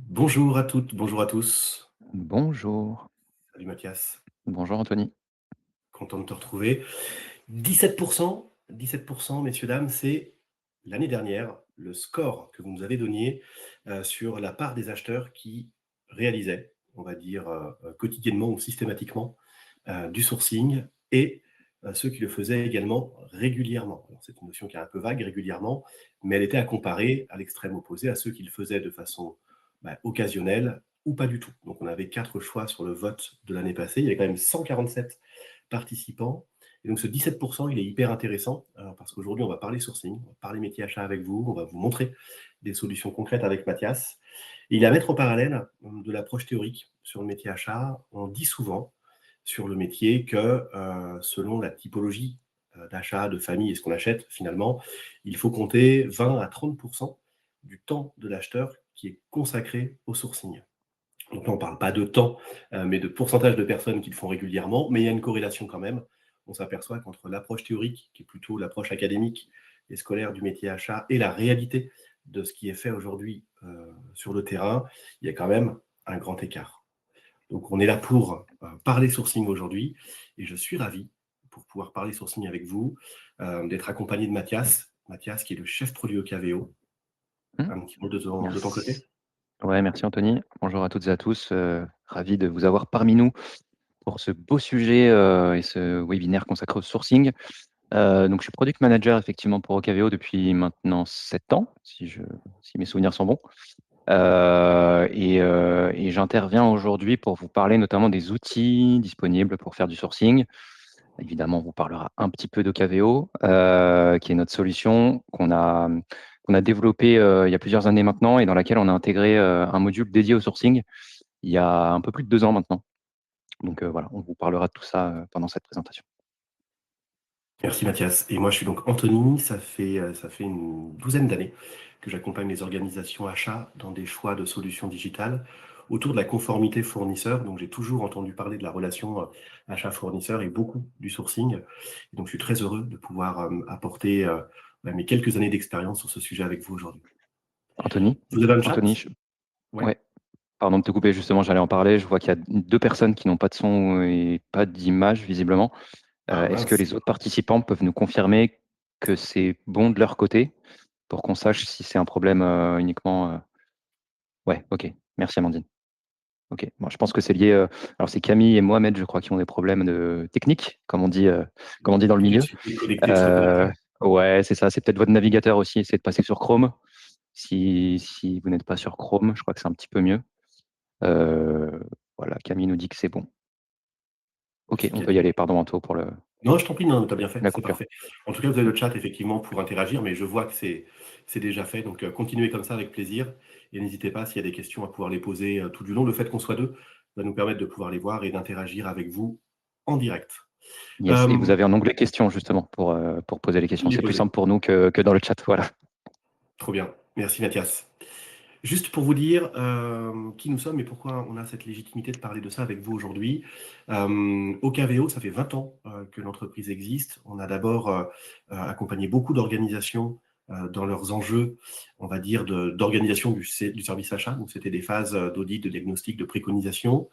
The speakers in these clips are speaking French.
Bonjour à toutes, bonjour à tous. Bonjour. Salut Mathias, Bonjour Anthony. content de te retrouver. 17%, messieurs, dames, c'est l'année dernière le score que vous nous avez donné sur la part des acheteurs qui réalisaient, on va dire, quotidiennement ou systématiquement du sourcing et ceux qui le faisaient également régulièrement. Alors, c'est une notion qui est un peu vague, régulièrement, mais elle était à comparer à l'extrême opposé à ceux qui le faisaient de façon occasionnelle ou pas du tout. Donc on avait 4 choix sur le vote de l'année passée. Il y avait quand même 147 participants. Et donc ce 17%, il est hyper intéressant parce qu'aujourd'hui, on va parler sourcing, on va parler métier achat avec vous, on va vous montrer des solutions concrètes avec Mathias. Et il est à mettre en parallèle de l'approche théorique sur le métier achat. On dit souvent sur le métier que selon la typologie d'achat, de famille et ce qu'on achète, finalement, il faut compter 20 à 30% du temps de l'acheteur qui est consacré au sourcing. Donc là, on ne parle pas de temps, mais de pourcentage de personnes qui le font régulièrement, mais il y a une corrélation quand même. On s'aperçoit qu'entre l'approche théorique, qui est plutôt l'approche académique et scolaire du métier achat, et la réalité de ce qui est fait aujourd'hui sur le terrain, il y a quand même un grand écart. Donc on est là pour parler sourcing aujourd'hui, et je suis ravi, pour pouvoir parler sourcing avec vous, d'être accompagné de Mathias. Mathias, qui est le chef produit au KVO. Mmh, Un petit mot de ton merci. côté? Ouais, merci Anthony. Bonjour à toutes et à tous. Ravi de vous avoir parmi nous pour ce beau sujet, et ce webinaire consacré au sourcing. Donc je suis product manager effectivement pour Ocaveo depuis maintenant 7 ans, si mes souvenirs sont bons. Et j'interviens aujourd'hui pour vous parler notamment des outils disponibles pour faire du sourcing. Évidemment, on vous parlera un petit peu d'Ocaveo, qui est notre solution qu'on a développée, il y a plusieurs années maintenant et dans laquelle on a intégré, un module dédié au sourcing il y a un peu plus de 2 ans maintenant. Donc, voilà, on vous parlera de tout ça, pendant cette présentation. Merci Mathias. Et moi, je suis donc Anthony. Ça fait une douzaine d'années que j'accompagne les organisations achats dans des choix de solutions digitales autour de la conformité fournisseur. Donc, j'ai toujours entendu parler de la relation achat-fournisseur et beaucoup du sourcing. Et donc, je suis très heureux de pouvoir apporter mes quelques années d'expérience sur ce sujet avec vous aujourd'hui. Anthony Vous avez un Anthony, chat? Ouais. ouais, pardon de te couper, justement, j'allais en parler. Je vois qu'il y a 2 personnes qui n'ont pas de son et pas d'image visiblement. Ah Est-ce que mince. les autres participants peuvent nous confirmer que c'est bon de leur côté pour qu'on sache si c'est un problème, uniquement, ouais, OK. Merci Amandine. OK. Bon, je pense que c'est lié, alors c'est Camille et Mohamed, je crois, qui ont des problèmes de techniques, comme on dit dans le Je milieu. suis déconnecté de ce Heu, côté-là. ouais, c'est ça, c'est peut-être votre navigateur aussi, essayez de passer sur Chrome. Si vous n'êtes pas sur Chrome, je crois que c'est un petit peu mieux. Heu, voilà, Camille nous dit que c'est bon. OK, Merci on peut y Camille. aller. Pardon Anto pour Non, je t'en prie, non, tu as bien fait, la c'est coupure. parfait. En tout cas, vous avez le chat effectivement pour interagir, mais je vois que c'est déjà fait, donc continuez comme ça avec plaisir et n'hésitez pas s'il y a des questions à pouvoir les poser, tout du long. Le fait qu'on soit 2 va nous permettre de pouvoir les voir et d'interagir avec vous en direct. Yes, et vous Hem, avez un onglet questions justement pour poser les questions. il est C'est plus posé. simple pour nous que dans le chat, voilà. Trop bien. Merci Mathias. Juste pour vous dire, qui nous sommes et pourquoi on a cette légitimité de parler de ça avec vous aujourd'hui. Ocaveo, ça fait 20 ans, que l'entreprise existe. On a d'abord, accompagné beaucoup d'organisations, dans leurs enjeux, on va dire d'organisation du service achat. Donc c'était des phases, d'audit, de diagnostic, de préconisation,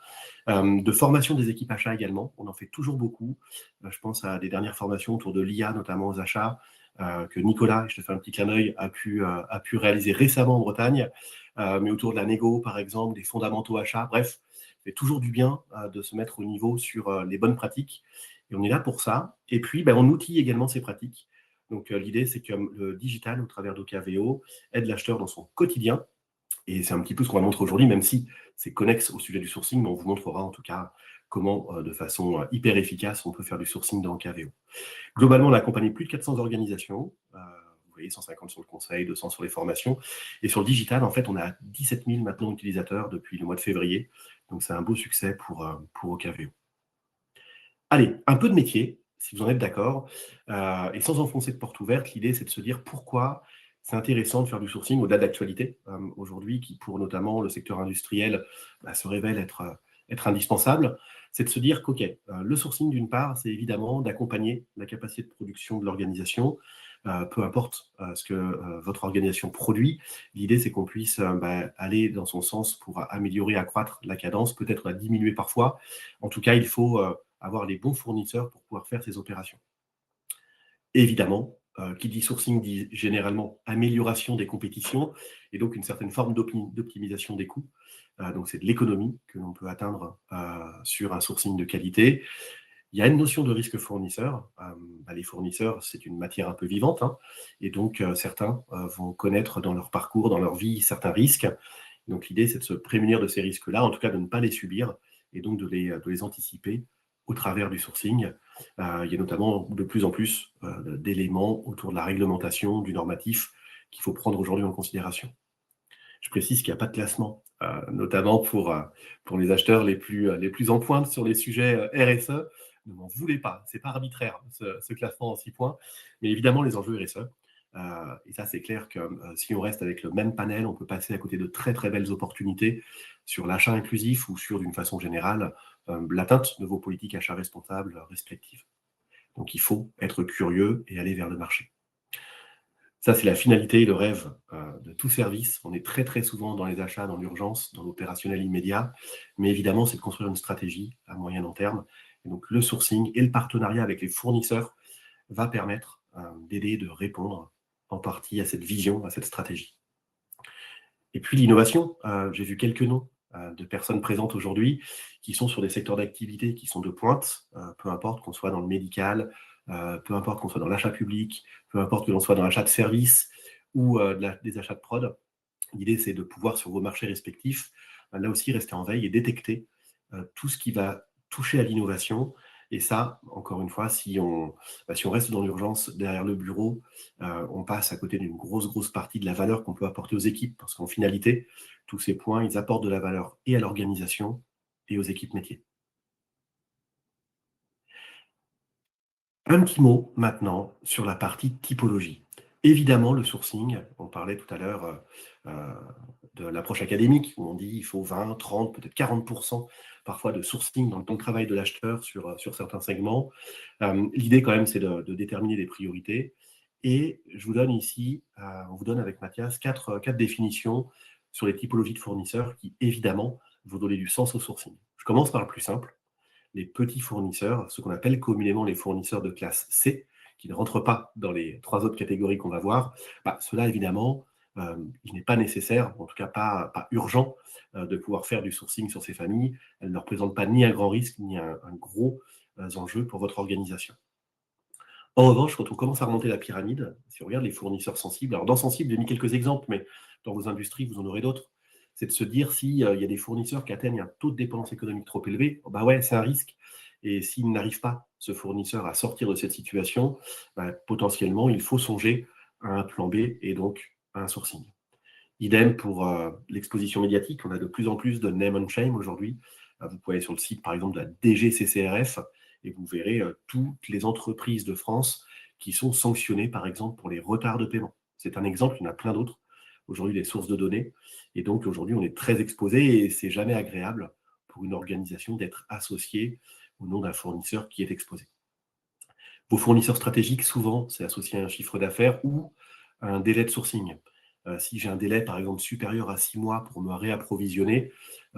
de formation des équipes achats également. On en fait toujours beaucoup. Je pense à des dernières formations autour de l'IA, notamment aux achats, que Nicolas, je te fais un petit clin d'œil, a pu réaliser récemment en Bretagne, mais autour de la négo, par exemple, des fondamentaux achats. Bref, ça fait toujours du bien de se mettre au niveau sur les bonnes pratiques. Et on est là pour ça. Et puis, on outille également ces pratiques. Donc, l'idée, c'est que le digital, au travers d'OKVO, aide l'acheteur dans son quotidien. Et c'est un petit peu ce qu'on va montrer aujourd'hui, même si c'est connexe au sujet du sourcing, mais on vous montrera en tout cas comment, de façon hyper efficace, on peut faire du sourcing dans OKVO. Globalement, on a accompagné plus de 400 organisations. Vous voyez, 150 sur le conseil, 200 sur les formations. Et sur le digital, en fait, on a 17 000 maintenant utilisateurs depuis le mois de février. Donc, c'est un beau succès pour OKVO. Allez, un peu de métier, si vous en êtes d'accord. Et sans enfoncer de porte ouverte, l'idée, c'est de se dire pourquoi c'est intéressant de faire du sourcing au-delà de l'actualité, aujourd'hui, qui pour notamment le secteur industriel se révèle être indispensable. C'est de se dire qu'OK, le sourcing d'une part, c'est évidemment d'accompagner la capacité de production de l'organisation, peu importe ce que votre organisation produit. L'idée, c'est qu'on puisse aller dans son sens pour améliorer, accroître la cadence, peut-être la diminuer parfois. En tout cas, il faut avoir les bons fournisseurs pour pouvoir faire ces opérations. Évidemment, qui dit sourcing dit généralement amélioration des compétitions et donc une certaine forme d'optimisation des coûts. Donc c'est de l'économie que l'on peut atteindre sur un sourcing de qualité. Il y a une notion de risque fournisseur. Les fournisseurs, c'est une matière un peu vivante, hein, et donc certains vont connaître dans leur parcours, dans leur vie, certains risques. Donc l'idée, c'est de se prémunir de ces risques-là, en tout cas de ne pas les subir, et donc de les anticiper au travers du sourcing. Il y a notamment de plus en plus d'éléments autour de la réglementation, du normatif, qu'il faut prendre aujourd'hui en considération. Je précise qu'il n'y a pas de classement, notamment pour les acheteurs les plus en pointe sur les sujets RSE. Ne m'en voulez pas, c'est pas arbitraire ce classement en 6 points, mais évidemment les enjeux RSE. Et ça, c'est clair que si on reste avec le même panel, on peut passer à côté de très très belles opportunités sur l'achat inclusif ou sur, d'une façon générale, l'atteinte de vos politiques achats responsables respectives. Donc il faut être curieux et aller vers le marché. Ça, c'est la finalité et le rêve de tout service. On est très très souvent dans les achats, dans l'urgence, dans l'opérationnel immédiat, mais évidemment, c'est de construire une stratégie à moyen long terme. Et donc le sourcing et le partenariat avec les fournisseurs va permettre d'aider, de répondre en partie à cette vision, à cette stratégie. Et puis l'innovation, j'ai vu quelques noms de personnes présentes aujourd'hui qui sont sur des secteurs d'activité qui sont de pointe, peu importe qu'on soit dans le médical, peu importe qu'on soit dans l'achat public, peu importe que l'on soit dans l'achat de services ou des achats de prod. L'idée, c'est de pouvoir, sur vos marchés respectifs, là aussi, rester en veille et détecter tout ce qui va toucher à l'innovation. Et ça, encore une fois, si on reste dans l'urgence derrière le bureau, on passe à côté d'une grosse partie de la valeur qu'on peut apporter aux équipes. Parce qu'en finalité, tous ces points, ils apportent de la valeur et à l'organisation et aux équipes métiers. Un petit mot maintenant sur la partie typologie. Évidemment, le sourcing, on parlait tout à l'heure de l'approche académique, où on dit il faut 20, 30, peut-être 40% parfois de sourcing dans le temps de travail de l'acheteur sur certains segments. L'idée quand même, c'est de déterminer des priorités. Et je vous donne ici, on vous donne avec Mathias, quatre définitions sur les typologies de fournisseurs qui, évidemment, vont donner du sens au sourcing. Je commence par le plus simple, les petits fournisseurs, ce qu'on appelle communément les fournisseurs de classe C, qui ne rentrent pas dans les 3 autres catégories qu'on va voir. Cela, évidemment, il n'est pas nécessaire, en tout cas pas urgent, de pouvoir faire du sourcing sur ces familles. Elles ne représentent pas ni un grand risque, ni un gros enjeu pour votre organisation. En revanche, quand on commence à remonter la pyramide, si on regarde les fournisseurs sensibles, alors dans sensible, j'ai mis quelques exemples, mais dans vos industries, vous en aurez d'autres, c'est de se dire s'il y a des fournisseurs qui atteignent un taux de dépendance économique trop élevé, bah ouais, c'est un risque. Et s'il n'arrive pas, ce fournisseur, à sortir de cette situation, potentiellement, il faut songer à un plan B et donc à un sourcing. Idem pour l'exposition médiatique. On a de plus en plus de name and shame aujourd'hui. Vous pouvez aller sur le site, par exemple, de la DGCCRF et vous verrez toutes les entreprises de France qui sont sanctionnées, par exemple, pour les retards de paiement. C'est un exemple, il y en a plein d'autres. Aujourd'hui, des sources de données. Et donc, aujourd'hui, on est très exposé et c'est jamais agréable pour une organisation d'être associée au nom d'un fournisseur qui est exposé. Vos fournisseurs stratégiques, souvent, c'est associé à un chiffre d'affaires ou à un délai de sourcing. Si j'ai un délai, par exemple, supérieur à 6 mois pour me réapprovisionner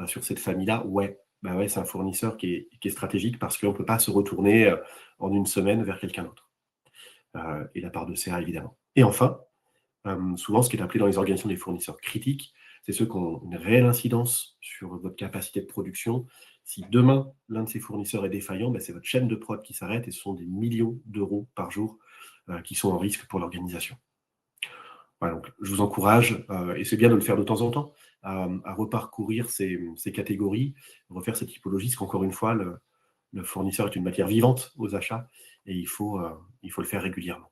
sur cette famille-là, ouais, c'est un fournisseur qui est stratégique parce qu'on ne peut pas se retourner en une semaine vers quelqu'un d'autre. Et la part de CA, évidemment. Et enfin, souvent, ce qui est appelé dans les organisations des fournisseurs critiques, c'est ceux qui ont une réelle incidence sur votre capacité de production. Si demain, l'un de ces fournisseurs est défaillant, c'est votre chaîne de prod qui s'arrête et ce sont des millions d'euros par jour qui sont en risque pour l'organisation. Voilà, donc je vous encourage, et c'est bien de le faire de temps en temps, à reparcourir ces catégories, refaire cette typologie, parce qu'encore une fois, le fournisseur est une matière vivante aux achats et il faut le faire régulièrement.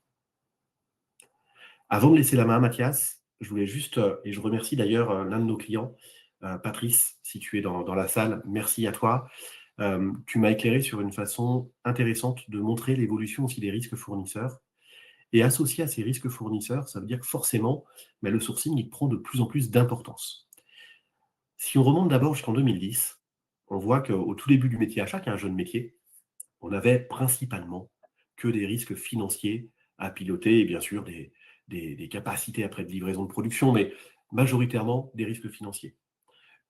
Avant de laisser la main à Mathias, je voulais juste, et je remercie d'ailleurs l'un de nos clients, Patrice, si tu es dans la salle, merci à toi. Tu m'as éclairé sur une façon intéressante de montrer l'évolution aussi des risques fournisseurs. Et associé à ces risques fournisseurs, ça veut dire que forcément, le sourcing, il prend de plus en plus d'importance. Si on remonte d'abord jusqu'en 2010, on voit qu'au tout début du métier achat, qui est un jeune métier, on avait principalement que des risques financiers à piloter et bien sûr des capacités après de livraison de production, mais majoritairement des risques financiers.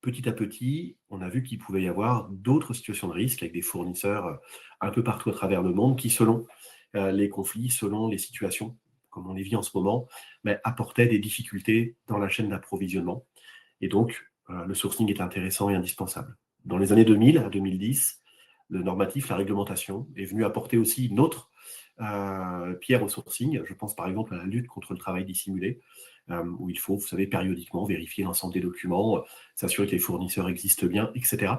Petit à petit, on a vu qu'il pouvait y avoir d'autres situations de risque avec des fournisseurs un peu partout à travers le monde qui, selon les conflits, selon les situations, comme on les vit en ce moment, mais apportaient des difficultés dans la chaîne d'approvisionnement. Et donc, le sourcing est intéressant et indispensable. Dans les années 2000 à 2010, le normatif, la réglementation, est venu apporter aussi une autre pierre au sourcing. Je pense par exemple à la lutte contre le travail dissimulé, où il faut, vous savez, périodiquement vérifier l'ensemble des documents, s'assurer que les fournisseurs existent bien, etc.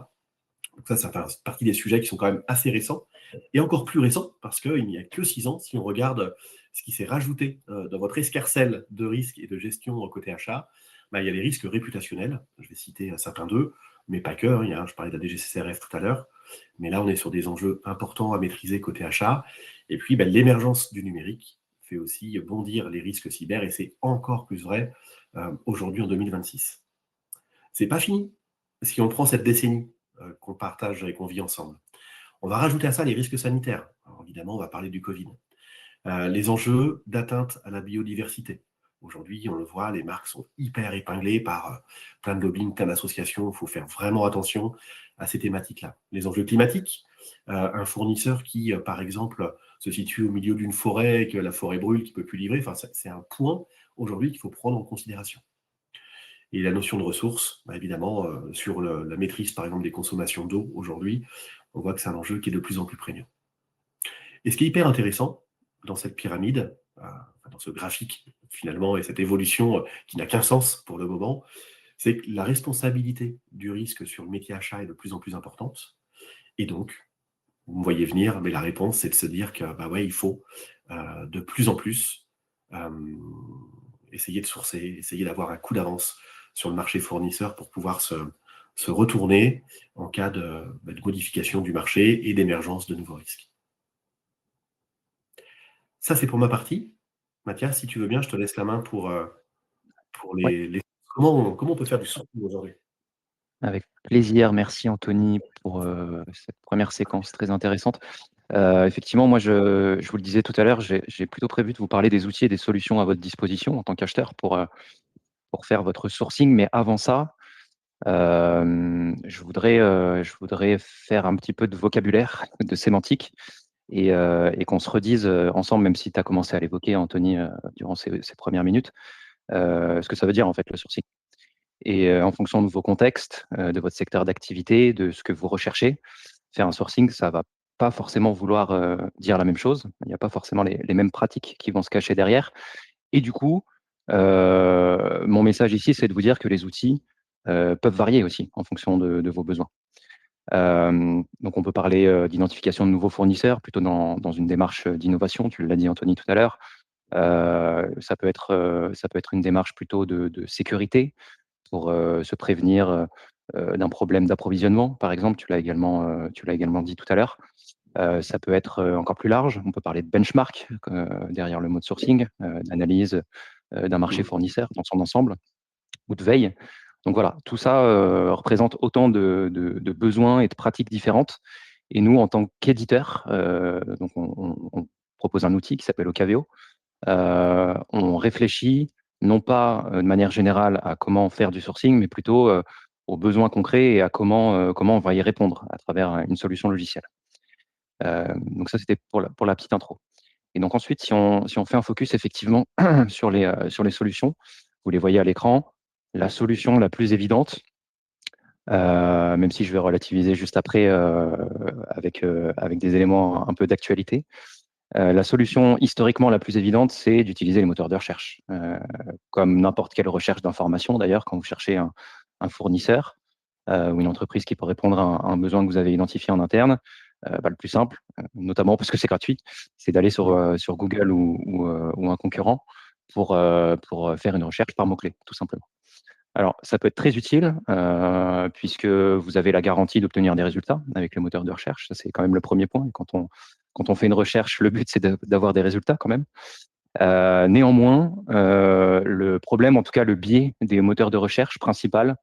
Donc ça fait partie des sujets qui sont quand même assez récents, et encore plus récents, parce qu'il n'y a que 6 ans, si on regarde ce qui s'est rajouté dans votre escarcelle de risques et de gestion côté achat, bah, il y a les risques réputationnels, je vais citer certains d'eux, mais pas que, hein, je parlais de la DGCCRF tout à l'heure, mais là on est sur des enjeux importants à maîtriser côté achat, et puis bah, l'émergence du numérique fait aussi bondir les risques cyber, et c'est encore plus vrai aujourd'hui en 2026. C'est pas fini, si on prend cette décennie qu'on partage et qu'on vit ensemble. On va rajouter à ça les risques sanitaires. Alors évidemment, on va parler du Covid. Les enjeux d'atteinte à la biodiversité. Aujourd'hui, on le voit, les marques sont hyper épinglées par plein de lobbying, plein d'associations. Il faut faire vraiment attention à ces thématiques-là. Les enjeux climatiques. Un fournisseur qui, par exemple, se situe au milieu d'une forêt et que la forêt brûle, qui ne peut plus livrer, enfin, c'est un point aujourd'hui qu'il faut prendre en considération. Et la notion de ressources, bah, évidemment, sur la maîtrise, par exemple, des consommations d'eau aujourd'hui, on voit que c'est un enjeu qui est de plus en plus prégnant. Et ce qui est hyper intéressant dans cette pyramide, dans ce graphique finalement, et cette évolution qui n'a qu'un sens pour le moment, c'est que la responsabilité du risque sur le métier achat est de plus en plus importante. Et donc, vous me voyez venir, mais la réponse, c'est de se dire que bah ouais, il faut de plus en plus euh, essayer de sourcer, essayer d'avoir un coup d'avance sur le marché fournisseur pour pouvoir se retourner en cas de modification du marché et d'émergence de nouveaux risques. Ça, c'est pour ma partie. Mathias, si tu veux bien, je te laisse la main pour Ouais, comment on peut faire du sourcing aujourd'hui? avec plaisir. Merci Anthony pour cette première séquence très intéressante. Effectivement, moi, je vous le disais tout à l'heure, j'ai plutôt prévu de vous parler des outils et des solutions à votre disposition en tant qu'acheteur pour faire votre sourcing. Mais avant ça, je voudrais faire un petit peu de vocabulaire, de sémantique, et qu'on se redise ensemble, même si tu as commencé à l'évoquer, Anthony, durant ces premières minutes, ce que ça veut dire en fait le sourcing. Et en fonction de vos contextes, de votre secteur d'activité, de ce que vous recherchez, faire un sourcing, ça va pas forcément vouloir dire la même chose. Il n'y a pas forcément les mêmes pratiques qui vont se cacher derrière. Et du coup, mon message ici, c'est de vous dire que les outils peuvent varier aussi en fonction de vos besoins. Donc on peut parler d'identification de nouveaux fournisseurs, plutôt dans une démarche d'innovation, tu l'as dit Anthony tout à l'heure. Ça peut être une démarche plutôt de sécurité pour se prévenir d'un problème d'approvisionnement, par exemple, tu l'as également dit tout à l'heure. Ça peut être encore plus large, on peut parler de benchmark derrière le mot sourcing, d'analyse d'un marché Mmh. fournisseur dans son ensemble, ou de veille. Donc voilà, tout ça représente autant de besoins et de pratiques différentes. Et nous, en tant qu'éditeur, donc on propose un outil qui s'appelle Ocaveo. On réfléchit non pas de manière générale à comment faire du sourcing, mais plutôt aux besoins concrets et à comment on va y répondre à travers une solution logicielle. Donc ça, c'était pour la petite intro. Et donc ensuite, si on fait un focus effectivement sur les solutions, vous les voyez à l'écran, la solution la plus évidente, même si je vais relativiser juste après avec des éléments un peu d'actualité. La solution historiquement la plus évidente, c'est d'utiliser les moteurs de recherche. Comme n'importe quelle recherche d'information d'ailleurs, quand vous cherchez un fournisseur ou une entreprise qui peut répondre à un besoin que vous avez identifié en interne, le plus simple, notamment parce que c'est gratuit, c'est d'aller Mmh. sur Google ou un concurrent pour faire une recherche par mots-clés, tout simplement. Alors, ça peut être très utile puisque vous avez la garantie d'obtenir des résultats avec les moteurs de recherche. Ça, c'est quand même le premier point. Et quand on fait une recherche, le but, c'est d'avoir des résultats quand même. Néanmoins, le problème, en tout cas le biais des moteurs de recherche principal,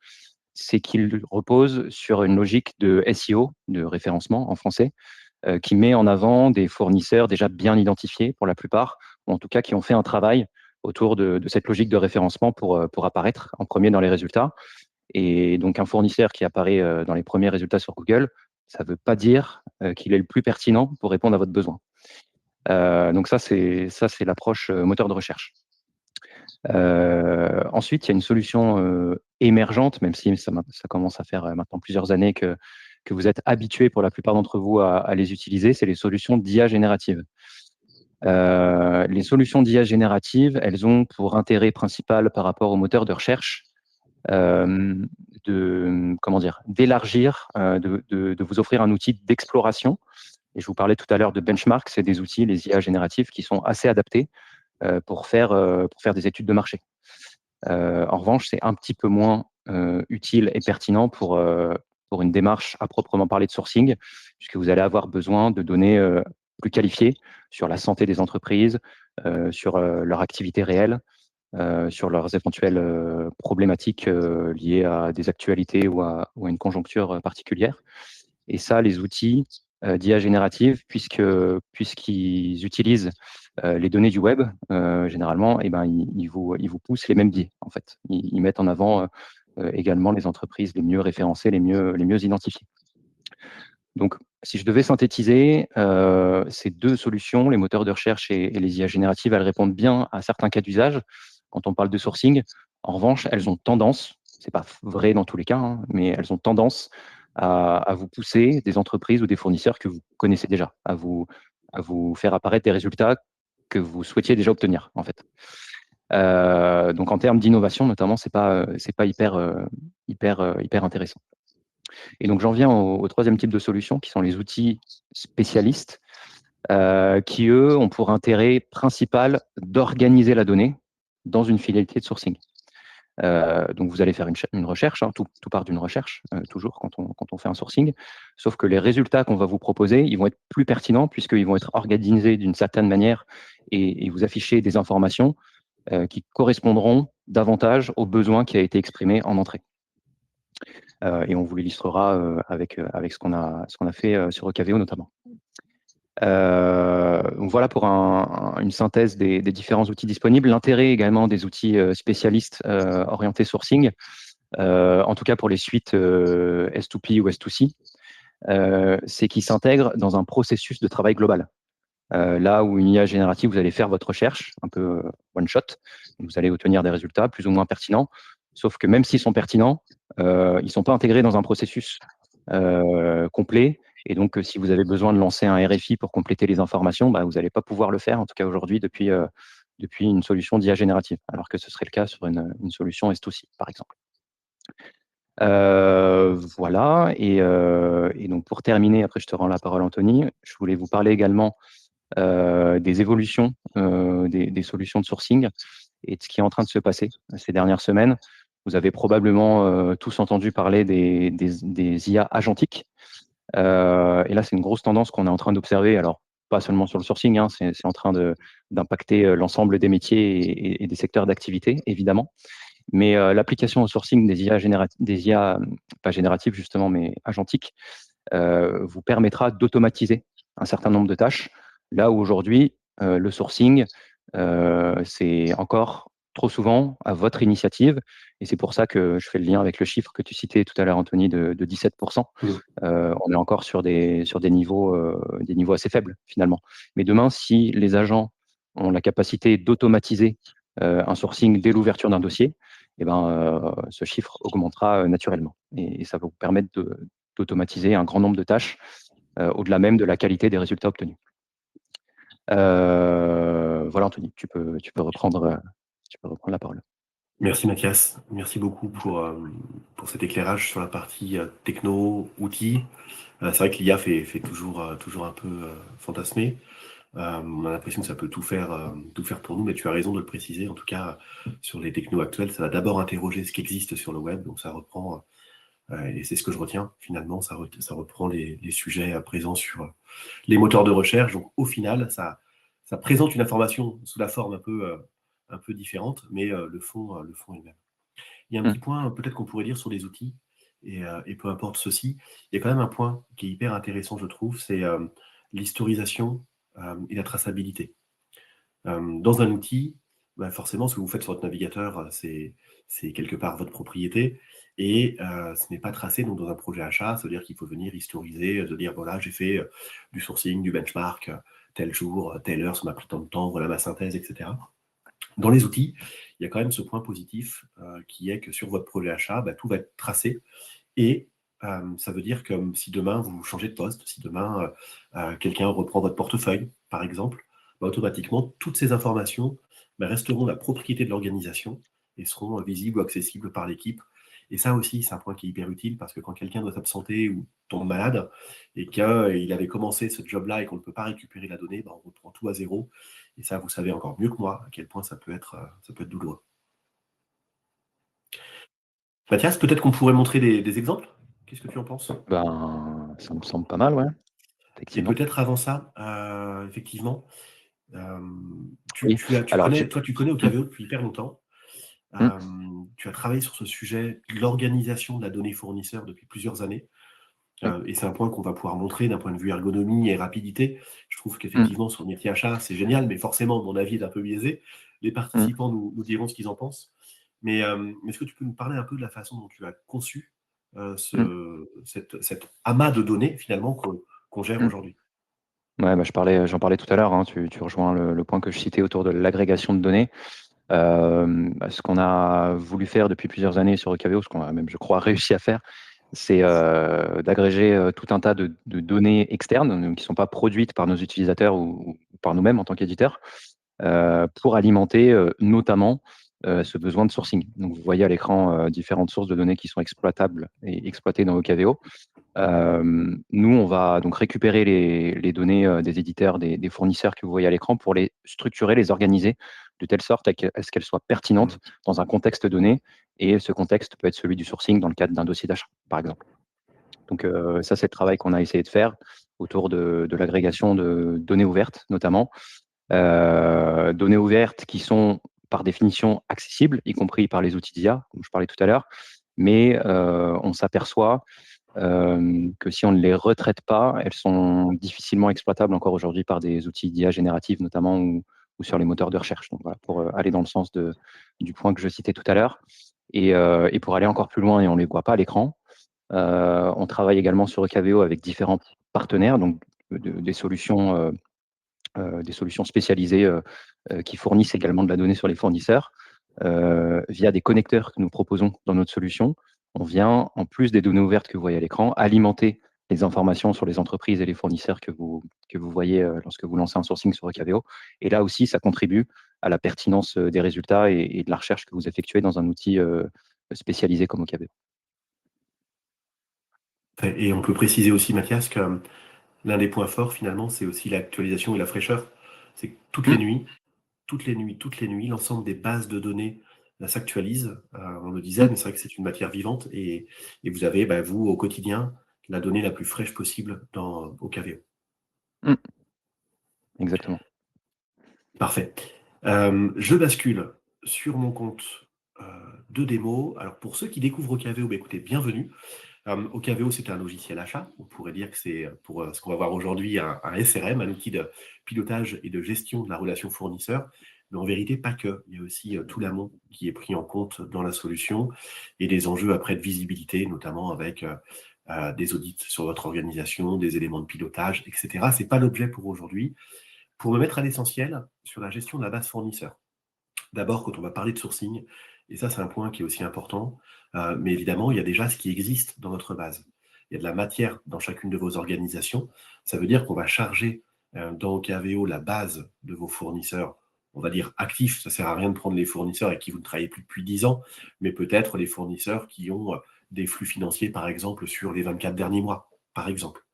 c'est qu'ils reposent sur une logique de SEO, de référencement en français, qui met en avant des fournisseurs déjà bien identifiés pour la plupart. ou en tout cas qui ont fait un travail autour de cette logique de référencement pour apparaître en premier dans les résultats. Et donc, un fournisseur qui apparaît dans les premiers résultats sur Google, ça ne veut pas dire qu'il est le plus pertinent pour répondre à votre besoin. Donc ça, c'est l'approche moteur de recherche. Ensuite, il y a une solution émergente, même si ça commence à faire maintenant plusieurs années que vous êtes habitués pour la plupart d'entre vous à les utiliser, c'est les solutions d'IA générative. Les solutions d'IA générative, elles ont pour intérêt principal par rapport au moteur de recherche d'élargir, de vous offrir un outil d'exploration. Et je vous parlais tout à l'heure de benchmark, c'est des outils, les IA génératifs, qui sont assez adaptés pour faire des études de marché. En revanche, c'est un petit peu moins utile et pertinent pour une démarche à proprement parler de sourcing, puisque vous allez avoir besoin de données plus qualifiées sur la santé des entreprises, sur leur activité réelle, sur leurs éventuelles problématiques liées à des actualités ou à une conjoncture particulière. Et ça, les outils d'IA générative, puisqu'ils utilisent les données du web, généralement, ils vous poussent les mêmes biais, en fait. Ils mettent en avant également les entreprises les mieux référencées, les mieux identifiées. Donc, si je devais synthétiser, ces deux solutions, les moteurs de recherche et les IA génératives, elles répondent bien à certains cas d'usage quand on parle de sourcing. En revanche, elles ont tendance, c'est pas vrai dans tous les cas, hein, mais elles ont tendance à vous pousser des entreprises ou des fournisseurs que vous connaissez déjà, à vous faire apparaître des résultats que vous souhaitiez déjà obtenir, en fait. Donc, en termes d'innovation, notamment, c'est pas hyper intéressant. Et donc, j'en viens au troisième type de solution, qui sont les outils spécialistes, qui, eux, ont pour intérêt principal d'organiser la donnée dans une finalité de sourcing. Donc, vous allez faire une recherche, hein, tout part d'une recherche, toujours quand on fait un sourcing, sauf que les résultats qu'on va vous proposer, ils vont être plus pertinents puisqu'ils vont être organisés d'une certaine manière et vous afficher des informations qui correspondront davantage aux besoins qui a été exprimé en entrée. Et on vous l'illustrera avec ce qu'on a fait sur Ocaveo notamment. Donc voilà pour une synthèse des différents outils disponibles. L'intérêt également des outils spécialistes orientés sourcing, en tout cas pour les suites S2P ou S2C, c'est qu'ils s'intègrent dans un processus de travail global. Là où une IA générative, vous allez faire votre recherche, un peu one shot, vous allez obtenir des résultats plus ou moins pertinents, sauf que même s'ils sont pertinents, ils ne sont pas intégrés dans un processus complet. Et donc, si vous avez besoin de lancer un RFI pour compléter les informations, vous n'allez pas pouvoir le faire, en tout cas aujourd'hui, depuis une solution d'IA générative, alors que ce serait le cas sur une solution S2C, par exemple. Voilà. Et donc, pour terminer, après je te rends la parole, Anthony, je voulais vous parler également des évolutions des solutions de sourcing et de ce qui est en train de se passer ces dernières semaines. Vous avez probablement tous entendu parler des IA agentiques. Et là, c'est une grosse tendance qu'on est en train d'observer. Alors, pas seulement sur le sourcing, hein, c'est en train d'impacter l'ensemble des métiers et des secteurs d'activité, évidemment. Mais l'application au sourcing des IA, pas génératives justement, mais agentiques, vous permettra d'automatiser un certain nombre de tâches. Là où aujourd'hui, le sourcing, c'est encore trop souvent à votre initiative. Et c'est pour ça que je fais le lien avec le chiffre que tu citais tout à l'heure, Anthony, de 17%. On est encore sur des niveaux assez faibles, finalement. Mais demain, si les agents ont la capacité d'automatiser un sourcing dès l'ouverture d'un dossier, ce chiffre augmentera naturellement. Et ça va vous permettre d'automatiser un grand nombre de tâches au-delà même de la qualité des résultats obtenus. Voilà, Anthony, tu peux reprendre la parole. Merci Mathias, merci beaucoup pour cet éclairage sur la partie techno, outils. C'est vrai que l'IA fait toujours un peu fantasmer. On a l'impression que ça peut tout faire pour nous, mais tu as raison de le préciser. En tout cas, sur les technos actuels, ça va d'abord interroger ce qui existe sur le web. Donc ça reprend, et c'est ce que je retiens finalement, ça reprend les sujets présents sur les moteurs de recherche. Donc au final, ça présente une information sous la forme un peu différente, mais le fond est le même. Il y a un petit point, peut-être qu'on pourrait dire sur les outils, et peu importe ceci, il y a quand même un point qui est hyper intéressant, je trouve, c'est l'historisation et la traçabilité. Dans un outil, bah, forcément, ce que vous faites sur votre navigateur, c'est quelque part votre propriété et ce n'est pas tracé. Donc dans un projet achat, ça veut dire qu'il faut venir historiser, de dire: «Voilà, j'ai fait, du sourcing, du benchmark, tel jour, telle heure, ça m'a pris tant de temps, voilà ma synthèse» et cetera. Dans les outils, il y a quand même ce point positif, qui est que sur votre projet achat, bah, tout va être tracé et ça veut dire que si demain vous changez de poste, si demain, quelqu'un reprend votre portefeuille, par exemple, bah, automatiquement toutes ces informations, bah, resteront la propriété de l'organisation et seront, visibles ou accessibles par l'équipe et ça aussi, c'est un point qui est hyper utile parce que quand quelqu'un doit s'absenter ou tombe malade et qu'il avait commencé ce job-là et qu'on ne peut pas récupérer la donnée, bah, on reprend tout à zéro et ça, vous savez encore mieux que moi à quel point ça peut être douloureux. Mathias, peut-être qu'on pourrait montrer des exemples? Qu'est-ce que tu en penses? Ben, ça me semble pas mal, ouais, Et effectivement. peut-être avant ça, effectivement, Oui, tu alors connais j'ai toi, tu connais mmh, Ocaveo depuis hyper longtemps. mmh, Tu as travaillé sur ce sujet de l'organisation de la donnée fournisseur depuis plusieurs années, oui, et c'est un point qu'on va pouvoir montrer d'un point de vue ergonomie et rapidité. Je trouve mmh, qu'effectivement sur le métier achat, c'est génial, mais forcément mon avis est un peu biaisé. Les mmh, participants nous diront ce qu'ils en pensent. Mais est-ce que tu peux nous parler un peu de la façon dont tu as conçu, mmh. cet amas de données finalement qu'on gère Mmh. aujourd'hui? Ouais, bah, j'en parlais tout à l'heure, hein, tu rejoins le point que je citais autour de l'agrégation de données. Bah, ce qu'on a voulu faire depuis plusieurs années sur Ocaveo, ce qu'on a même, je crois, réussi à faire, c'est, d'agréger, tout un tas de données externes, qui ne sont pas produites par nos utilisateurs ou par nous-mêmes en tant qu'éditeurs, pour alimenter, notamment, ce besoin de sourcing. Donc vous voyez à l'écran, différentes sources de données qui sont exploitables et exploitées dans Ocaveo. Nous, on va donc récupérer les données, des éditeurs, des fournisseurs que vous voyez à l'écran pour les structurer, les organiser de telle sorte à ce qu'elles soient pertinentes Mmh. dans un contexte donné et ce contexte peut être celui du sourcing dans le cadre d'un dossier d'achat, par exemple. Donc ça, c'est le travail qu'on a essayé de faire autour de l'agrégation de données ouvertes notamment. Données ouvertes qui sont par définition accessibles, y compris par les outils d'IA, comme je parlais tout à l'heure, mais on s'aperçoit que si on ne les retraite pas, elles sont difficilement exploitables encore aujourd'hui par des outils d'IA générative notamment ou sur les moteurs de recherche. Donc voilà, pour, aller dans le sens du point que je citais tout à l'heure et pour aller encore plus loin et on ne les voit pas à l'écran, on travaille également sur Ocaveo avec différents partenaires, donc des solutions spécialisées, qui fournissent également de la donnée sur les fournisseurs, via des connecteurs que nous proposons dans notre solution. On vient, en plus des données ouvertes que vous voyez à l'écran, alimenter les informations sur les entreprises et les fournisseurs que vous voyez, lorsque vous lancez un sourcing sur Ocaveo et là aussi, ça contribue à la pertinence, des résultats et de la recherche que vous effectuez dans un outil, spécialisé comme Ocaveo. Et on peut préciser aussi, Mathias, que l'un des points forts finalement, c'est aussi l'actualisation et la fraîcheur. C'est que Mmh, toutes les nuits, l'ensemble des bases de données, s'actualisent. On le disait, mmh, mais c'est vrai que c'est une matière vivante et vous avez, bah, vous, au quotidien, la donnée la plus fraîche possible au KVO. mmh, exactement. Parfait. Je bascule sur mon compte, heu, de démo. Alors pour ceux qui découvrent OKVO, bah, écoutez, bienvenue. OKVO, c'est un logiciel achat. On pourrait dire que c'est, pour, ce qu'on va voir aujourd'hui, un SRM, un outil de pilotage et de gestion de la relation fournisseur. Mais en vérité, pas que. Il y a aussi, tout l'amont qui est pris en compte dans la solution et des enjeux après de visibilité, notamment avec, des audits sur votre organisation, des éléments de pilotage et cetera. C'est pas l'objet pour aujourd'hui. Pour me mettre à l'essentiel, sur la gestion de la base fournisseur. D'abord, quand on va parler de sourcing, et ça c'est un point qui est aussi important, mais évidemment, il y a déjà ce qui existe dans notre base. Il y a de la matière dans chacune de vos organisations. Ça veut dire qu'on va charger, dans OKAVEO la base de vos fournisseurs, on va dire actifs. Ça sert à rien de prendre les fournisseurs avec qui vous ne travaillez plus depuis 10 ans, mais peut-être les fournisseurs qui ont, des flux financiers, par exemple, sur les 24 derniers mois, par exemple.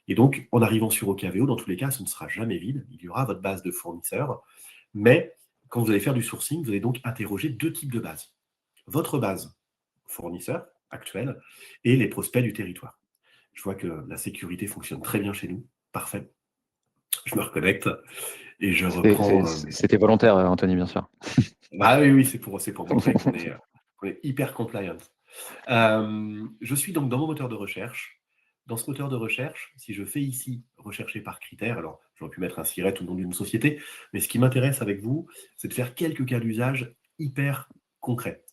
Et donc, en arrivant sur OKAVEO, dans tous les cas, ce ne sera jamais vide. Il y aura votre base de fournisseurs, mais quand vous allez faire du sourcing, vous allez donc interroger 2 types de bases. Votre base fournisseur actuelle et les prospects du territoire. Je vois que la sécurité fonctionne très bien chez nous. Parfait. Je me reconnecte et je reprends, C'était volontaire, Anthony, bien sûr. ah oui, oui, c'est pour montrer qu'on est hyper compliant. Je suis donc dans mon moteur de recherche. Dans ce moteur de recherche, si je fais ici rechercher par critère, alors J'aurais pu mettre un siret ou le nom d'une société, mais ce qui m'intéresse avec vous, c'est de faire quelques cas d'usage hyper concrets.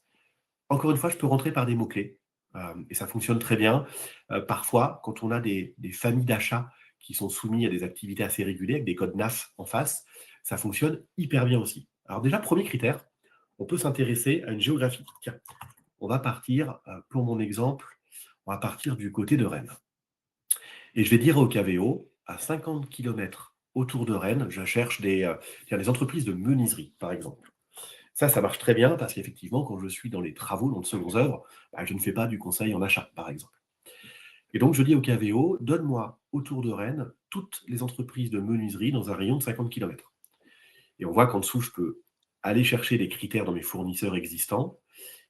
Encore une fois, je peux rentrer par des mots-clés, et ça fonctionne très bien. Parfois, quand on a des familles d'achats qui sont soumis à des activités assez régulées, avec des codes NAF en face, ça fonctionne hyper bien aussi. Alors déjà, premier critère, on peut s'intéresser à une géographie. Tiens, on va partir, pour mon exemple, on va partir du côté de Rennes. Et je vais dire au KVO, à 50 kilomètres autour de Rennes, je cherche tiens, des entreprises de menuiserie, par exemple. Ça marche très bien parce qu'effectivement, quand je suis dans les travaux, dans le second œuvre, bah, je ne fais pas du conseil en achat, par exemple. Et donc, je dis au KVO, donne-moi autour de Rennes toutes les entreprises de menuiserie dans un rayon de 50 kilomètres. Et on voit qu'en dessous, je peux aller chercher des critères dans mes fournisseurs existants.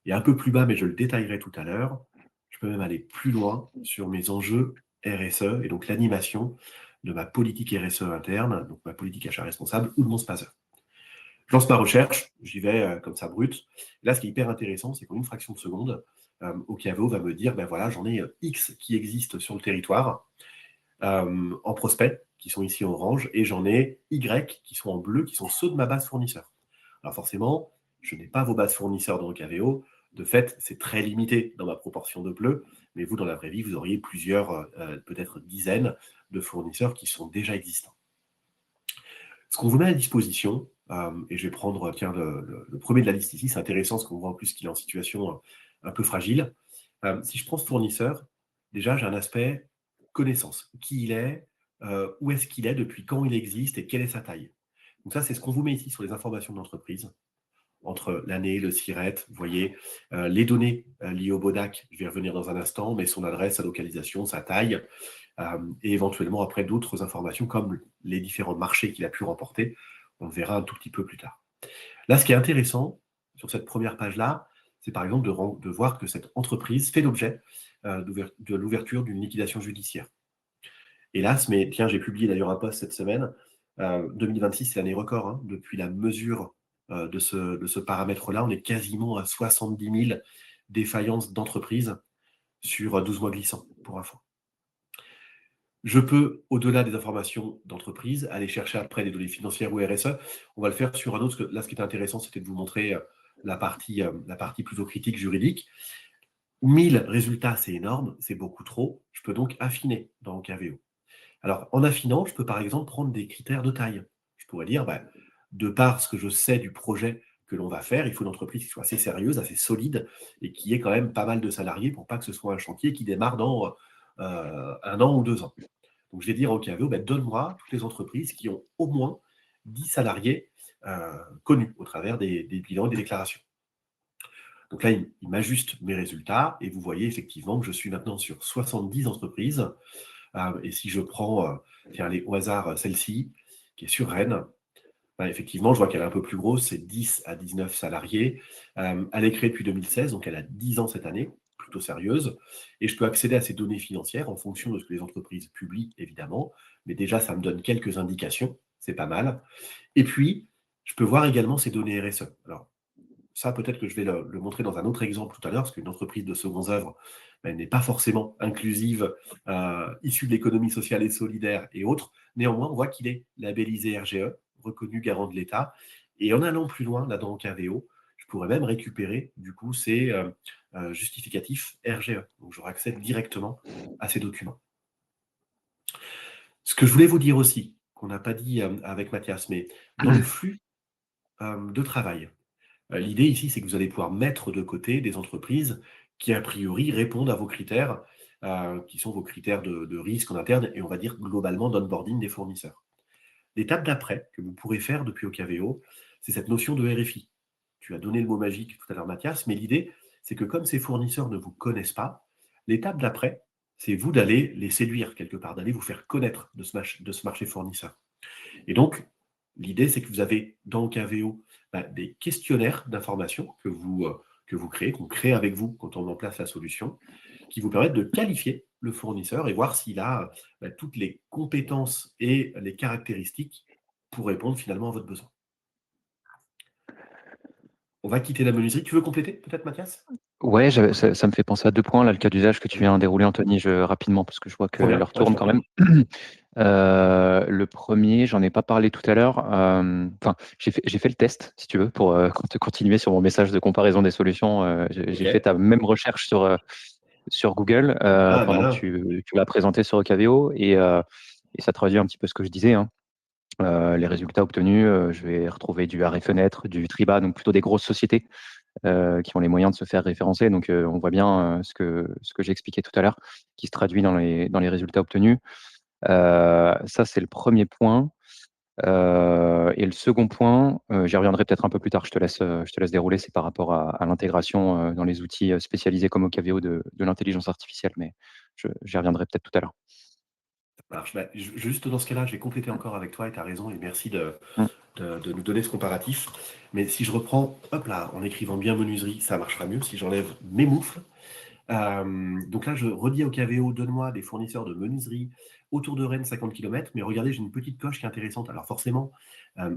Et un peu plus bas, mais je le détaillerai tout à l'heure, je peux même aller plus loin sur mes enjeux RSE et donc l'animation de ma politique RSE interne, donc ma politique achat responsable ou de mon spacer. Je lance ma recherche, j'y vais comme ça brut. Là, ce qui est hyper intéressant, c'est qu'en une fraction de seconde, Okavo va me dire, ben voilà, j'en ai X qui existent sur le territoire en prospect, qui sont ici en orange, et j'en ai Y qui sont en bleu, qui sont ceux de ma base fournisseur. Alors forcément, je n'ai pas vos bases fournisseurs dans Okavo. De fait, c'est très limité dans ma proportion de bleu, mais vous, dans la vraie vie, vous auriez plusieurs, peut-être dizaines de fournisseurs qui sont déjà existants. Ce qu'on vous met à disposition, et je vais prendre tiens, le premier de la liste ici, c'est intéressant parce qu'on voit en plus qu'il est en situation un peu fragile. Si je prends ce fournisseur, déjà j'ai un aspect connaissance. Qui il est, où est-ce qu'il est, depuis quand il existe et quelle est sa taille. Donc ça, c'est ce qu'on vous met ici sur les informations de l'entreprise, entre l'année, le SIRET, vous voyez, les données liées au BODAC, je vais y revenir dans un instant, mais son adresse, sa localisation, sa taille, et éventuellement après d'autres informations comme les différents marchés qu'il a pu remporter. On le verra un tout petit peu plus tard. Là, ce qui est intéressant sur cette première page-là, c'est par exemple de voir que cette entreprise fait l'objet de l'ouverture d'une liquidation judiciaire. Hélas, mais tiens, j'ai publié d'ailleurs un post cette semaine. 2026, c'est l'année record, hein, depuis la mesure de ce paramètre-là. On est quasiment à 70 000 défaillances d'entreprises sur 12 mois glissants, pour info. Je peux, au-delà des informations d'entreprise, aller chercher après des données financières ou RSE. On va le faire sur un autre, parce que là, ce qui est intéressant, c'était de vous montrer la partie plutôt critique juridique. 1000 résultats, c'est énorme, c'est beaucoup trop. Je peux donc affiner dans KVO. Alors, en affinant, je peux par exemple prendre des critères de taille. Je pourrais dire, bah, de par ce que je sais du projet que l'on va faire, il faut une entreprise qui soit assez sérieuse, assez solide et qui ait quand même pas mal de salariés pour pas que ce soit un chantier qui démarre dans 1 an ou 2 ans. Donc, je vais dire au KVO, bah, donne-moi toutes les entreprises qui ont au moins 10 salariés connus au travers des bilans et des déclarations. Donc là, il m'ajuste mes résultats et vous voyez effectivement que je suis maintenant sur 70 entreprises. Et si je prends, tiens, allez, au hasard, celle-ci, qui est sur Rennes, bah, effectivement, je vois qu'elle est un peu plus grosse, c'est 10 à 19 salariés. Elle est créée depuis 2016, donc elle a 10 ans cette année, plutôt sérieuse. Et je peux accéder à ces données financières en fonction de ce que les entreprises publient, évidemment. Mais déjà, ça me donne quelques indications, c'est pas mal. Et puis, je peux voir également ces données RSE. Alors, ça, peut-être que je vais le montrer dans un autre exemple tout à l'heure, parce qu'une entreprise de secondes œuvres, elle n'est pas forcément inclusive, issue de l'économie sociale et solidaire et autres. Néanmoins, on voit qu'il est labellisé RGE, reconnu garant de l'État. Et en allant plus loin, là, dans KVO, je pourrais même récupérer, du coup, ces justificatifs RGE. Donc, j'aurai accès directement à ces documents. Ce que je voulais vous dire aussi, qu'on n'a pas dit avec Mathias, mais dans le flux de travail, l'idée ici, c'est que vous allez pouvoir mettre de côté des entreprises qui, a priori, répondent à vos critères, qui sont vos critères de risque en interne et on va dire globalement d'onboarding des fournisseurs. L'étape d'après que vous pourrez faire depuis Okaveo, c'est cette notion de RFI. Tu as donné le mot magique tout à l'heure, Mathias, mais l'idée, c'est que comme ces fournisseurs ne vous connaissent pas, l'étape d'après, c'est vous d'aller les séduire quelque part, d'aller vous faire connaître de ce marché fournisseur. Et donc, l'idée, c'est que vous avez dans KVO des questionnaires d'information que vous créez, qu'on crée avec vous quand on met en place la solution, qui vous permettent de qualifier le fournisseur et voir s'il a toutes les compétences et les caractéristiques pour répondre finalement à votre besoin. On va quitter la menuiserie. Tu veux compléter peut-être, Mathias? Ouais, ça me fait penser à 2 points là, le cas d'usage que tu viens dérouler Anthony, rapidement parce que je vois que Trop bien, l'heure ouais, je tourne t'en quand prie. même. Le premier, j'en ai pas parlé tout à l'heure, enfin, j'ai fait le test si tu veux pour, continuer sur mon message de comparaison des solutions, j'ai fait OK. ta même recherche sur Google, Ah pendant que malin. tu l'as présenté sur Ocaveo et ça traduit un petit peu ce que je disais, hein. Les résultats obtenus, je vais retrouver du arrêt fenêtre, du Triba, donc plutôt des grosses sociétés, qui ont les moyens de se faire référencer. Donc, on voit bien, ce que j'ai expliqué tout à l'heure, qui se traduit dans les résultats obtenus. Ça, c'est le premier point. Et le second point, j'y reviendrai peut-être un peu plus tard, je te laisse dérouler, c'est par rapport à l'intégration, dans les outils, spécialisés comme Ocaveo de l'intelligence artificielle, mais j'y reviendrai peut-être tout à l'heure. Ça marche. Bah, juste dans ce cas-là, je vais compléter encore avec toi et tu as raison et merci Mmh. de nous donner ce comparatif. Mais si je reprends, hop là, en écrivant bien menuiserie, ça marchera mieux. Si j'enlève mes moufles, donc là, je redis au KVO, donne-moi des fournisseurs de menuiserie autour de Rennes, 50 km. Mais regardez, j'ai une petite coche qui est intéressante. Alors forcément,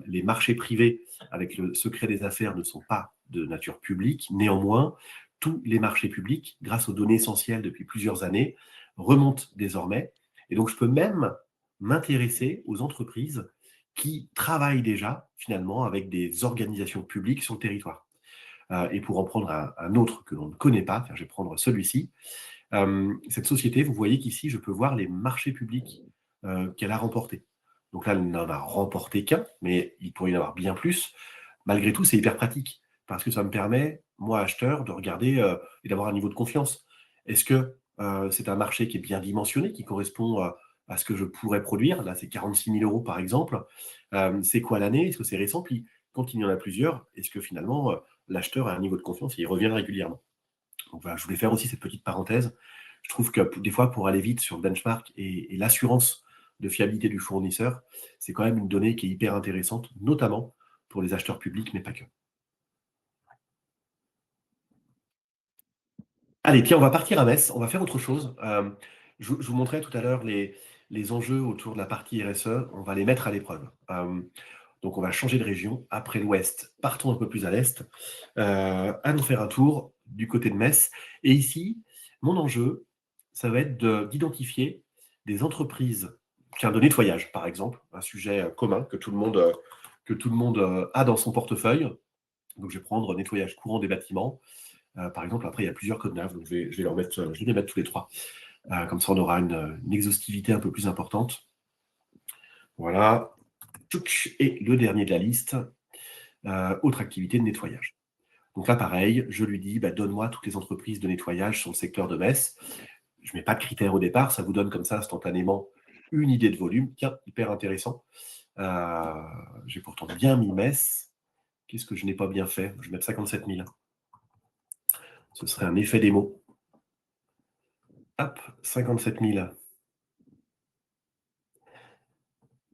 les marchés privés avec le secret des affaires ne sont pas de nature publique. Néanmoins, tous les marchés publics, grâce aux données essentielles depuis plusieurs années, remontent désormais. Et donc, je peux même m'intéresser aux entreprises qui travaillent déjà finalement avec des organisations publiques sur le territoire. Et pour en prendre un autre que l'on ne connaît pas, je vais prendre celui-ci. Cette société, vous voyez qu'ici, je peux voir les marchés publics qu'elle a remportés. Donc là, elle n'en a remporté qu'un, mais il pourrait y en avoir bien plus. Malgré tout, c'est hyper pratique parce que ça me permet, moi, acheteur, de regarder et d'avoir un niveau de confiance. Est-ce que c'est un marché qui est bien dimensionné, qui correspond à ce que je pourrais produire? Là, c'est 46 000 euros, par exemple. C'est quoi l'année? Est-ce que c'est récent? Puis, quand il y en a plusieurs, est-ce que finalement, l'acheteur a un niveau de confiance et il revient régulièrement? Donc voilà, je voulais faire aussi cette petite parenthèse. Je trouve que des fois, pour aller vite sur le benchmark et l'assurance de fiabilité du fournisseur, c'est quand même une donnée qui est hyper intéressante, notamment pour les acheteurs publics, mais pas que. Allez, tiens, on va partir à Metz, on va faire autre chose. Je vous montrais tout à l'heure les enjeux autour de la partie RSE, on va les mettre à l'épreuve. Donc on va changer de région, après l'ouest, partons un peu plus à l'est, allons faire un tour du côté de Metz. Et ici, mon enjeu, ça va être d'identifier des entreprises tiens, de nettoyage, par exemple, un sujet commun que tout le monde a dans son portefeuille. Donc je vais prendre nettoyage courant des bâtiments. Par exemple, après, il y a plusieurs codes NAV, donc je vais les mettre tous les trois. Comme ça, on aura une exhaustivité un peu plus importante. Voilà. Et le dernier de la liste, autre activité de nettoyage. Donc là, pareil, je lui dis, bah, donne-moi toutes les entreprises de nettoyage sur le secteur de Metz. Je ne mets pas de critères au départ, ça vous donne comme ça instantanément une idée de volume. Tiens, hyper intéressant. Euh, j'ai pourtant bien mis Metz. Qu'est-ce que je n'ai pas bien fait? Je vais mettre 57 000. Ce serait un effet démo. Hop, 57 000.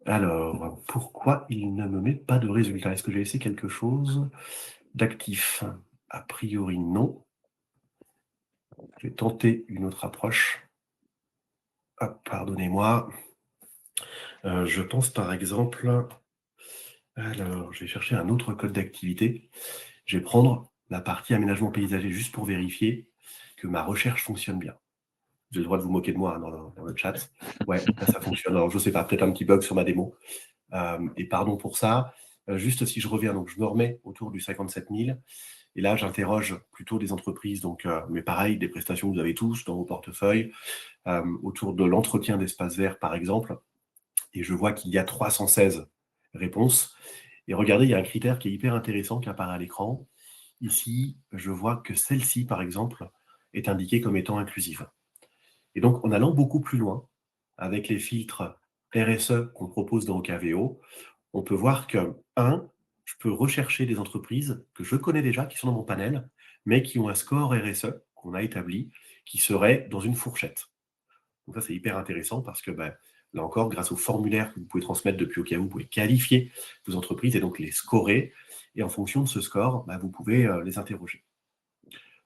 Alors, pourquoi il ne me met pas de résultat? Est-ce que j'ai laissé quelque chose d'actif? A priori, non. Je vais tenter une autre approche. Hop, pardonnez-moi. Je pense par exemple, alors je vais chercher un autre code d'activité. Je vais prendre la partie aménagement paysager juste pour vérifier que ma recherche fonctionne bien. Vous avez le droit de vous moquer de moi hein, dans le chat. Ouais, là ça fonctionne. Alors je sais pas, peut-être un petit bug sur ma démo. Et pardon pour ça. Juste si je reviens, donc je me remets autour du 57 000. Et là, j'interroge plutôt des entreprises, donc, mais pareil, des prestations que vous avez tous dans vos portefeuilles, autour de l'entretien d'espaces verts, par exemple. Et je vois qu'il y a 316 réponses. Et regardez, il y a un critère qui est hyper intéressant qui apparaît à l'écran. Ici, je vois que celle-ci, par exemple, est indiquée comme étant inclusive. Et donc, en allant beaucoup plus loin, avec les filtres RSE qu'on propose dans OKVO, on peut voir que, un, je peux rechercher des entreprises que je connais déjà, qui sont dans mon panel, mais qui ont un score RSE qu'on a établi, qui serait dans une fourchette. Donc ça, c'est hyper intéressant parce que, ben, là encore, grâce au formulaire que vous pouvez transmettre depuis OKVO, vous pouvez qualifier vos entreprises et donc les scorer. Et en fonction de ce score, ben, vous pouvez les interroger.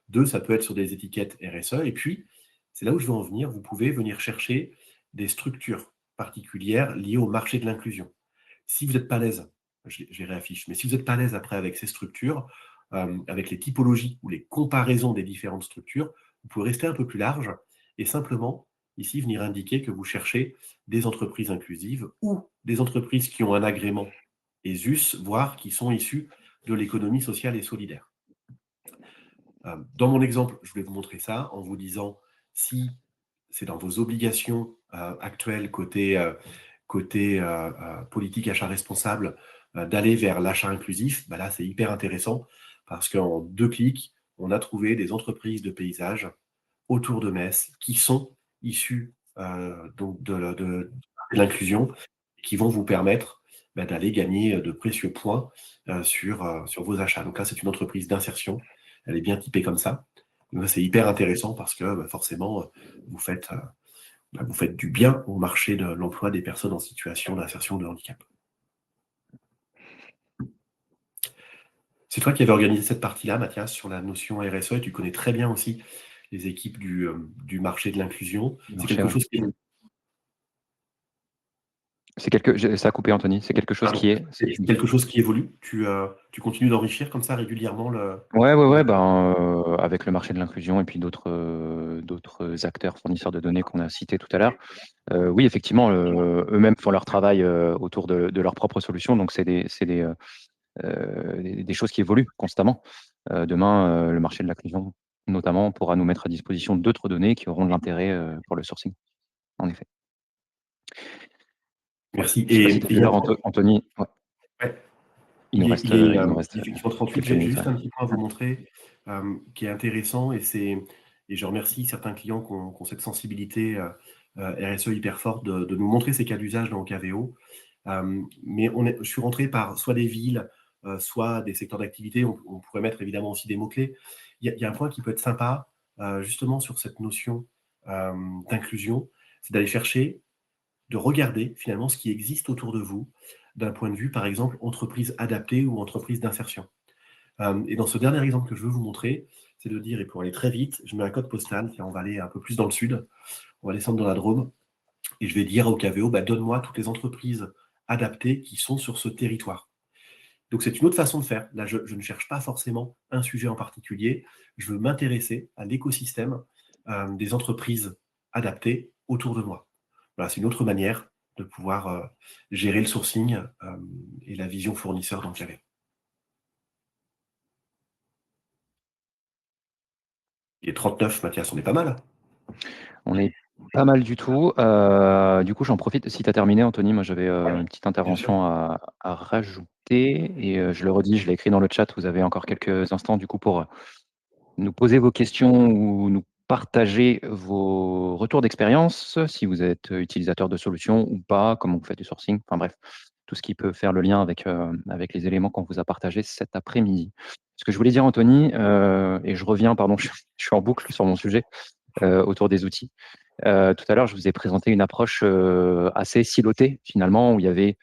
Deux, ça peut être sur des étiquettes RSE. Et puis, c'est là où je veux en venir, vous pouvez venir chercher des structures particulières liées au marché de l'inclusion. Si vous n'êtes pas à l'aise, je les réaffiche, mais si vous n'êtes pas à l'aise après avec ces structures, avec les typologies ou les comparaisons des différentes structures, vous pouvez rester un peu plus large et simplement ici venir indiquer que vous cherchez des entreprises inclusives ou des entreprises qui ont un agrément ESUS, voire qui sont issues de l'économie sociale et solidaire. Dans mon exemple, je voulais vous montrer ça en vous disant si c'est dans vos obligations actuelles côté politique achat responsable d'aller vers l'achat inclusif, bah là c'est hyper intéressant parce qu'en 2 clics, on a trouvé des entreprises de paysage autour de Metz qui sont issues donc de l'inclusion et qui vont vous permettre bah, d'aller gagner de précieux points sur vos achats. Donc là, c'est une entreprise d'insertion. Elle est bien typée comme ça. Donc c'est hyper intéressant parce que bah, forcément, vous faites du bien au marché de l'emploi des personnes en situation d'insertion de handicap. C'est toi qui avais organisé cette partie-là, Mathias, sur la notion RSE, et tu connais très bien aussi les équipes du marché de l'inclusion. C'est Marché, quelque ouais. chose qui est... Ça a coupé, Anthony. C'est quelque chose Pardon. qui est. C'est quelque chose qui évolue. Tu continues d'enrichir comme ça régulièrement Ouais, ben, avec le marché de l'inclusion et puis d'autres acteurs fournisseurs de données qu'on a cités tout à l'heure. Oui, effectivement, eux-mêmes font leur travail autour de leurs propres solutions, donc c'est des choses qui évoluent constamment. Demain, le marché de l'inclusion, notamment, pourra nous mettre à disposition d'autres données qui auront de l'intérêt pour le sourcing, en effet. Merci. Je sais pas si Et tu as il vu y a l'heure, Anthony. Ouais, ouais, il nous reste, il nous reste effectivement 38, quelques j'ai minutes. juste Ouais. un petit point à vous montrer qui est intéressant et je remercie certains clients qui ont cette sensibilité RSE hyper forte de nous montrer ces cas d'usage dans OKVO. Mais je suis rentré par soit des villes, soit des secteurs d'activité. On pourrait mettre évidemment aussi des mots-clés. Il y a un point qui peut être sympa, justement sur cette notion d'inclusion, c'est d'aller chercher, de regarder finalement ce qui existe autour de vous d'un point de vue, par exemple, entreprise adaptée ou entreprise d'insertion. Et dans ce dernier exemple que je veux vous montrer, c'est de dire, et pour aller très vite, je mets un code postal, on va aller un peu plus dans le sud, on va descendre dans la Drôme, et je vais dire au KVO, bah, donne-moi toutes les entreprises adaptées qui sont sur ce territoire. Donc c'est une autre façon de faire. Là, je ne cherche pas forcément un sujet en particulier, je veux m'intéresser à l'écosystème des entreprises adaptées autour de moi. Voilà, c'est une autre manière de pouvoir gérer le sourcing et la vision fournisseur dans le KVO. Et 39, Mathias, on est pas mal. On est pas mal du tout. Du coup, j'en profite. Si tu as terminé, Anthony, moi j'avais une petite Bien sûr. intervention à rajouter. Et je le redis, je l'ai écrit dans le chat. Vous avez encore quelques instants du coup pour nous poser vos questions ou nous partager vos retours d'expérience, si vous êtes utilisateur de solutions ou pas, comment vous faites du sourcing. Enfin bref, tout ce qui peut faire le lien avec les éléments qu'on vous a partagés cet après-midi. Ce que je voulais dire, Anthony, et je reviens, pardon, je suis en boucle sur mon sujet autour des outils. Tout à l'heure, je vous ai présenté une approche assez silotée, finalement, où il y avait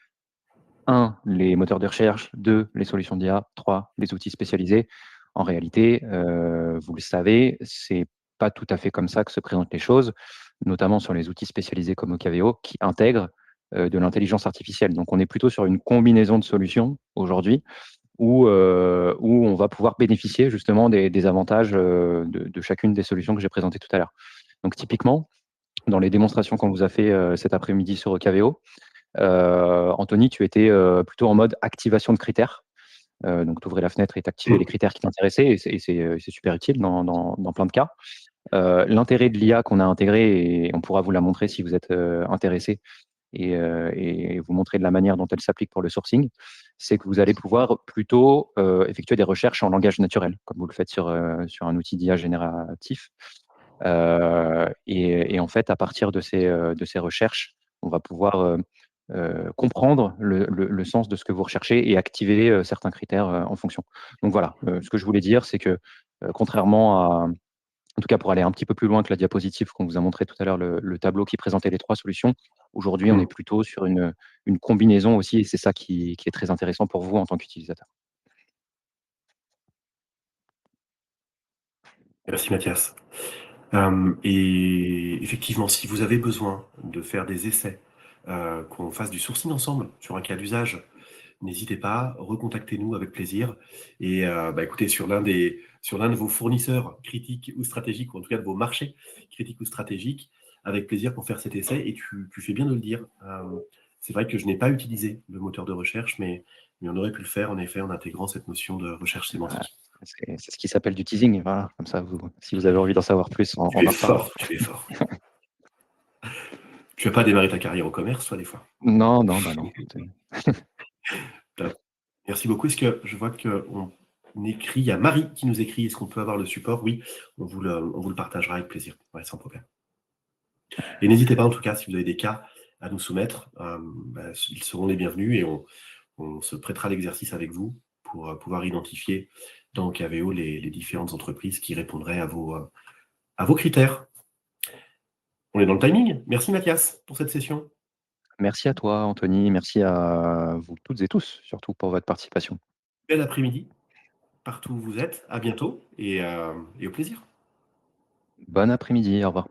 1, les moteurs de recherche, 2, les solutions d'IA, 3, les outils spécialisés. En réalité, vous le savez, c'est pas tout à fait comme ça que se présentent les choses, notamment sur les outils spécialisés comme Ocaveo, qui intègrent de l'intelligence artificielle. Donc, on est plutôt sur une combinaison de solutions aujourd'hui où on va pouvoir bénéficier justement des avantages de chacune des solutions que j'ai présentées tout à l'heure. Donc, typiquement, dans les démonstrations qu'on vous a fait cet après-midi sur Ocaveo, Anthony, tu étais plutôt en mode activation de critères. Donc, tu ouvrais la fenêtre et tu activais les critères qui t'intéressaient, et c'est super utile dans plein de cas. L'intérêt de l'IA qu'on a intégré, et on pourra vous la montrer si vous êtes intéressé, et vous montrer de la manière dont elle s'applique pour le sourcing, c'est que vous allez pouvoir plutôt effectuer des recherches en langage naturel, comme vous le faites sur un outil d'IA génératif. Et en fait, à partir de ces recherches, on va pouvoir comprendre le sens de ce que vous recherchez et activer certains critères en fonction. Donc voilà, ce que je voulais dire, c'est que contrairement à, en tout cas pour aller un petit peu plus loin que la diapositive qu'on vous a montré tout à l'heure, le tableau qui présentait les 3 solutions, aujourd'hui on est plutôt sur une combinaison aussi, et c'est ça qui est très intéressant pour vous en tant qu'utilisateur. Merci Mathias. Et effectivement, si vous avez besoin de faire des essais, qu'on fasse du sourcing ensemble sur un cas d'usage, n'hésitez pas, recontactez-nous avec plaisir. Et écoutez, sur l'un de vos fournisseurs critiques ou stratégiques, ou en tout cas de vos marchés critiques ou stratégiques, avec plaisir pour faire cet essai. Et tu fais bien de le dire. C'est vrai que je n'ai pas utilisé le moteur de recherche, mais on aurait pu le faire en effet en intégrant cette notion de recherche Voilà, sémantique. c'est ce qui s'appelle du teasing, voilà, comme ça si vous avez envie d'en savoir plus, Tu on es en reparle. fort, tu es fort. Tu as pas démarré ta carrière au commerce, toi, des fois? Non, non, bah, non, Top. Merci beaucoup. Est-ce que je vois qu'on écrit, il y a Marie qui nous écrit: «Est-ce qu'on peut avoir le support?» Oui, on vous le partagera avec plaisir. Ouais, sans problème. Et n'hésitez pas en tout cas, si vous avez des cas à nous soumettre, ils seront les bienvenus et on se prêtera à l'exercice avec vous pour, pouvoir identifier dans Caveo les différentes entreprises qui répondraient à vos critères. On est dans le timing. Merci Mathias pour cette session. merci à toi Anthony, merci à vous toutes et tous, surtout pour votre participation. Bel après-midi, partout où vous êtes. À bientôt et au plaisir. Bon après-midi, au revoir.